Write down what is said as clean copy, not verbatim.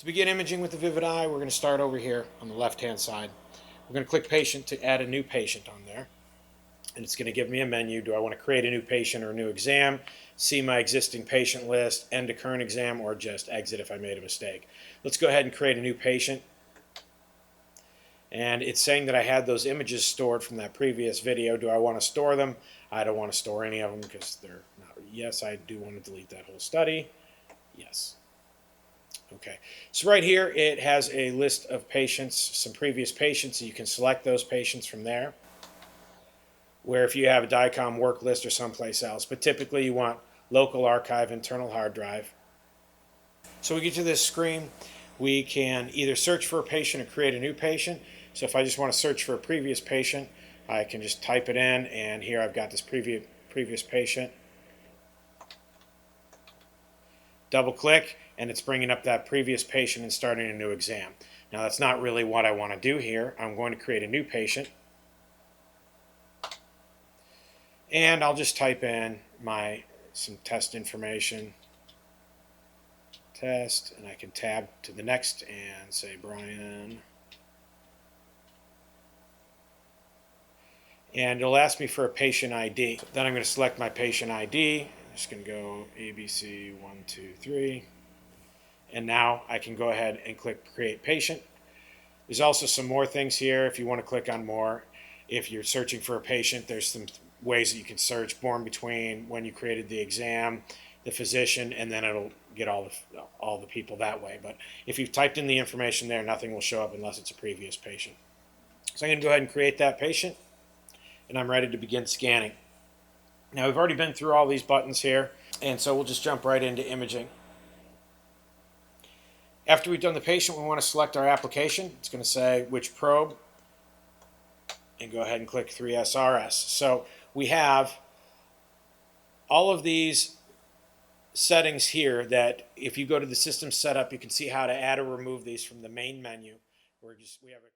To begin imaging with the VividEye, we're going to start over here on the left-hand side. We're going to click Patient to add a new patient on there. And it's going to give me a menu. Do I want to create a new patient or a new exam, see my existing patient list, end a current exam, or just exit if I made a mistake? Let's go ahead and create a new patient. And it's saying that I had those images stored from that previous video. Do I want to store them? I don't want to store any of them because they're not. Yes, I do want to delete that whole study. Yes. Okay, so right here it has a list of patients, some previous patients, so you can select those patients from there. Where if you have a DICOM work list or someplace else, but typically you want local archive, internal hard drive. So we get to this screen, we can either search for a patient or create a new patient. So if I just want to search for a previous patient, I can just type it in, and here I've got this previous patient. Double click, and it's bringing up that previous patient and starting a new exam. Now that's not really what I want to do here. I'm going to create a new patient. And I'll just type in some test information. Test, and I can tab to the next and say Brian. And it'll ask me for a patient ID. Then I'm going to select my patient ID. I'm just going to go ABC123. And now I can go ahead and click Create Patient. There's also some more things here if you want to click on more. If you're searching for a patient, there's some ways that you can search: born between when you created the exam, the physician, and then it'll get all the people that way. But if you've typed in the information there, nothing will show up unless it's a previous patient. So I'm going to go ahead and create that patient, and I'm ready to begin scanning. Now we've already been through all these buttons here, and so we'll just jump right into imaging. After we've done the patient, we want to select our application. It's going to say which probe, and go ahead and click 3SRS. So we have all of these settings here that if you go to the system setup, you can see how to add or remove these from the main menu. We have a